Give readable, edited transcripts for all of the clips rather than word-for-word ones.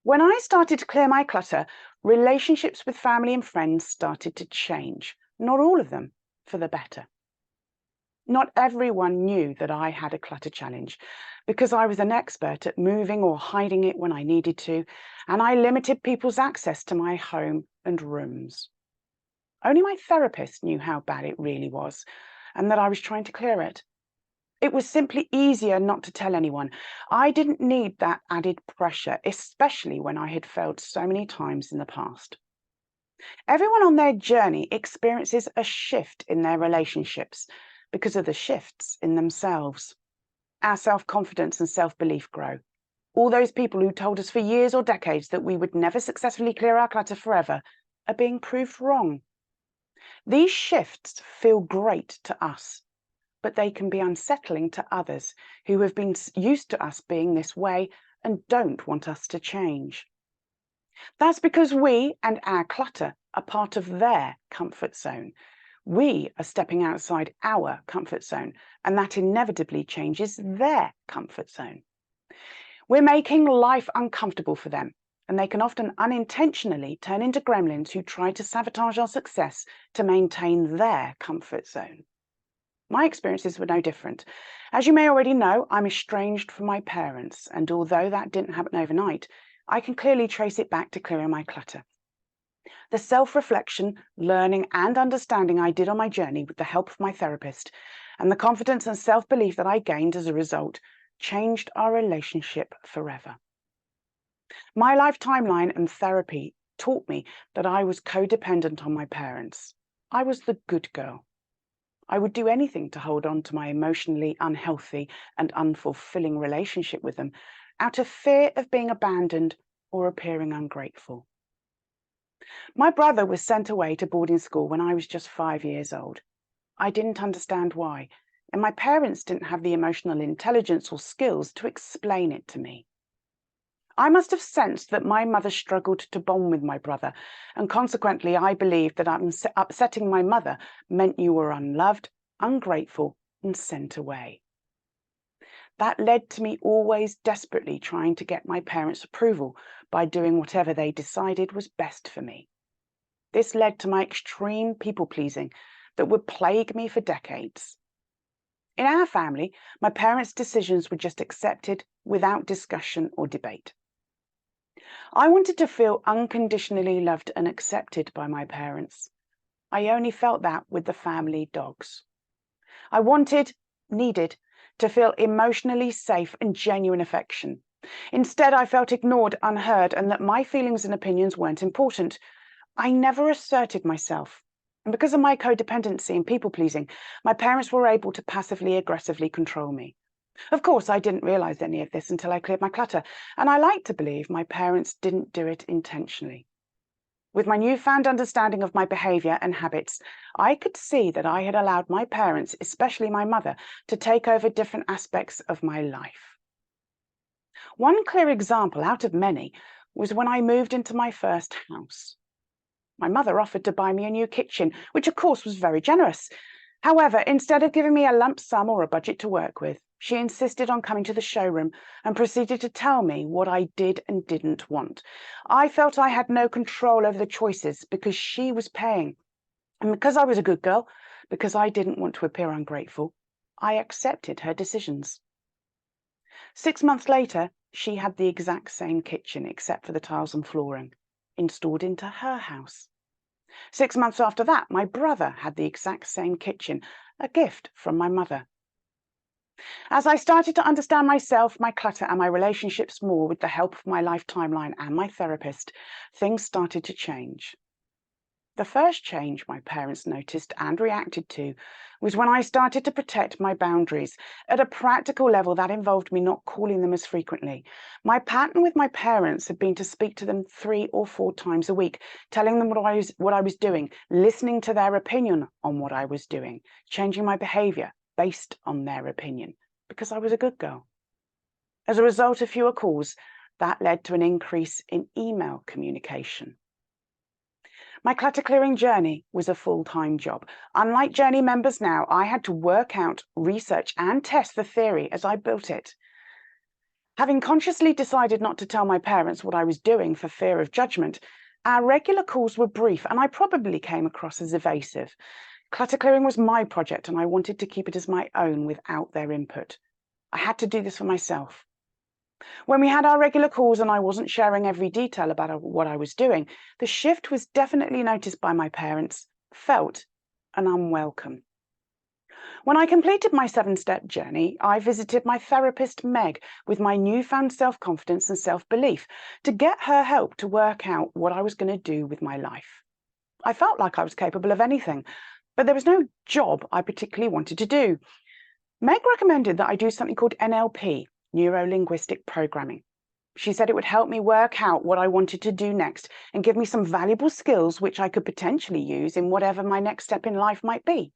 When I started to clear my clutter, relationships with family and friends started to change. Not all of them, for the better. Not everyone knew that I had a clutter challenge because I was an expert at moving or hiding it when I needed to, and I limited people's access to my home and rooms. Only my therapist knew how bad it really was and that I was trying to clear it. It was simply easier not to tell anyone. I didn't need that added pressure, especially when I had failed so many times in the past. Everyone on their journey experiences a shift in their relationships because of the shifts in themselves. Our self-confidence and self-belief grow. All those people who told us for years or decades that we would never successfully clear our clutter forever are being proved wrong. These shifts feel great to us, but they can be unsettling to others who have been used to us being this way and don't want us to change. That's because we and our clutter are part of their comfort zone. We are stepping outside our comfort zone, and that inevitably changes their comfort zone. We're making life uncomfortable for them, and they can often unintentionally turn into gremlins who try to sabotage our success to maintain their comfort zone. My experiences were no different. As you may already know, I'm estranged from my parents, and although that didn't happen overnight, I can clearly trace it back to clearing my clutter. The self-reflection, learning, and understanding I did on my journey with the help of my therapist, and the confidence and self-belief that I gained as a result, changed our relationship forever. My life timeline and therapy taught me that I was codependent on my parents. I was the good girl. I would do anything to hold on to my emotionally unhealthy and unfulfilling relationship with them out of fear of being abandoned or appearing ungrateful. My brother was sent away to boarding school when I was just 5 years old. I didn't understand why, and my parents didn't have the emotional intelligence or skills to explain it to me. I must have sensed that my mother struggled to bond with my brother, and consequently I believed that upsetting my mother meant you were unloved, ungrateful, and sent away. That led to me always desperately trying to get my parents' approval by doing whatever they decided was best for me. This led to my extreme people-pleasing that would plague me for decades. In our family, my parents' decisions were just accepted without discussion or debate. I wanted to feel unconditionally loved and accepted by my parents. I only felt that with the family dogs. I needed to feel emotionally safe and genuine affection. Instead, I felt ignored, unheard, and that my feelings and opinions weren't important. I never asserted myself. And because of my codependency and people-pleasing, my parents were able to passively aggressively control me. Of course, I didn't realize any of this until I cleared my clutter, and I like to believe my parents didn't do it intentionally. With my newfound understanding of my behavior and habits, I could see that I had allowed my parents, especially my mother, to take over different aspects of my life. One clear example out of many was when I moved into my first house. My mother offered to buy me a new kitchen, which of course was very generous. However, instead of giving me a lump sum or a budget to work with, she insisted on coming to the showroom and proceeded to tell me what I did and didn't want. I felt I had no control over the choices because she was paying. And because I was a good girl, because I didn't want to appear ungrateful, I accepted her decisions. 6 months later, she had the exact same kitchen, except for the tiles and flooring, installed into her house. 6 months after that, my brother had the exact same kitchen, a gift from my mother. As I started to understand myself, my clutter, and my relationships more with the help of my life timeline and my therapist, things started to change. The first change my parents noticed and reacted to was when I started to protect my boundaries. At a practical level, that involved me not calling them as frequently. My pattern with my parents had been to speak to them 3 or 4 times a week, telling them what I was doing, listening to their opinion on what I was doing, changing my behavior based on their opinion, because I was a good girl. As a result of fewer calls, that led to an increase in email communication. My clutter clearing journey was a full-time job. Unlike journey members now, I had to work out, research, and test the theory as I built it. Having consciously decided not to tell my parents what I was doing for fear of judgment, our regular calls were brief and I probably came across as evasive. Clutter clearing was my project and I wanted to keep it as my own without their input. I had to do this for myself. When we had our regular calls and I wasn't sharing every detail about what I was doing, the shift was definitely noticed by my parents, felt, and unwelcome. When I completed my 7-step journey, I visited my therapist, Meg, with my newfound self-confidence and self-belief to get her help to work out what I was going to do with my life. I felt like I was capable of anything, but there was no job I particularly wanted to do. Meg recommended that I do something called NLP, neuro-linguistic programming. She said it would help me work out what I wanted to do next and give me some valuable skills which I could potentially use in whatever my next step in life might be.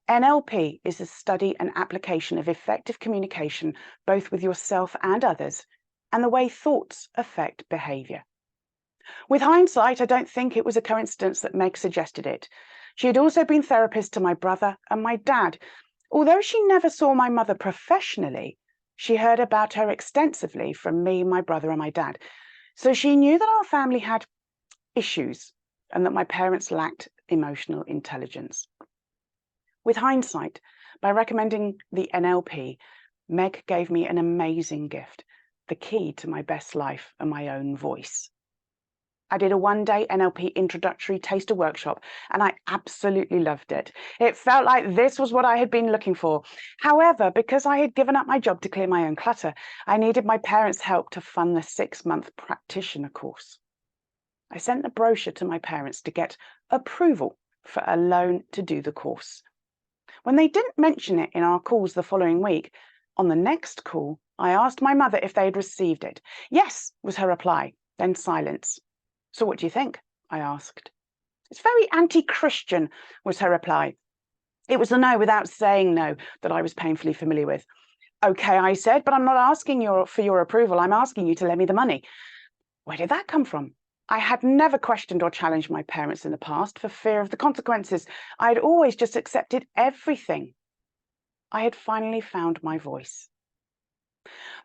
NLP is the study and application of effective communication, both with yourself and others, and the way thoughts affect behavior. With hindsight, I don't think it was a coincidence that Meg suggested it. She had also been therapist to my brother and my dad. Although she never saw my mother professionally, she heard about her extensively from me, my brother, and my dad. So she knew that our family had issues and that my parents lacked emotional intelligence. With hindsight, by recommending the NLP, Meg gave me an amazing gift, the key to my best life and my own voice. I did a one-day NLP introductory taster workshop, and I absolutely loved it. It felt like this was what I had been looking for. However, because I had given up my job to clear my own clutter, I needed my parents' help to fund the 6-month practitioner course. I sent the brochure to my parents to get approval for a loan to do the course. When they didn't mention it in our calls the following week, on the next call, I asked my mother if they had received it. Yes, was her reply, then silence. So what do you think? I asked. It's very anti-Christian, was her reply. It was the no without saying no that I was painfully familiar with. Okay, I said, but I'm not asking for your approval. I'm asking you to lend me the money. Where did that come from? I had never questioned or challenged my parents in the past for fear of the consequences. I had always just accepted everything. I had finally found my voice.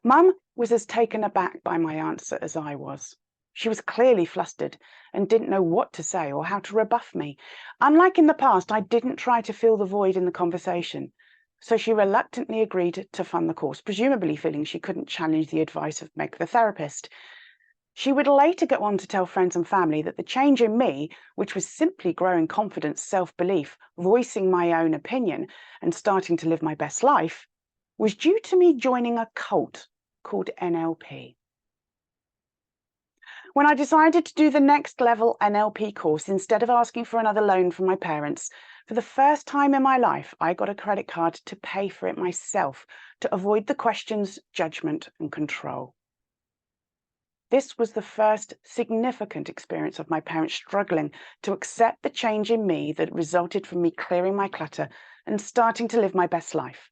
Mum was as taken aback by my answer as I was. She was clearly flustered and didn't know what to say or how to rebuff me. Unlike in the past, I didn't try to fill the void in the conversation. So she reluctantly agreed to fund the course, presumably feeling she couldn't challenge the advice of Meg the therapist. She would later go on to tell friends and family that the change in me, which was simply growing confidence, self-belief, voicing my own opinion, and starting to live my best life, was due to me joining a cult called NLP. When I decided to do the next level NLP course, instead of asking for another loan from my parents, for the first time in my life, I got a credit card to pay for it myself to avoid the questions, judgment, and control. This was the first significant experience of my parents struggling to accept the change in me that resulted from me clearing my clutter and starting to live my best life.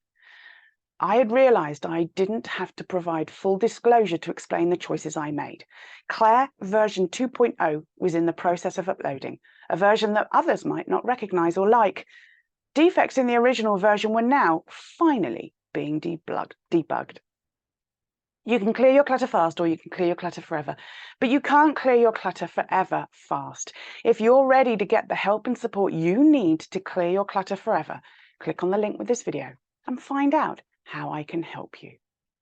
I had realized I didn't have to provide full disclosure to explain the choices I made. Clare version 2.0 was in the process of uploading, a version that others might not recognize or like. Defects in the original version were now finally being debugged. You can clear your clutter fast or you can clear your clutter forever, but you can't clear your clutter forever fast. If you're ready to get the help and support you need to clear your clutter forever, click on the link with this video and find out how I can help you.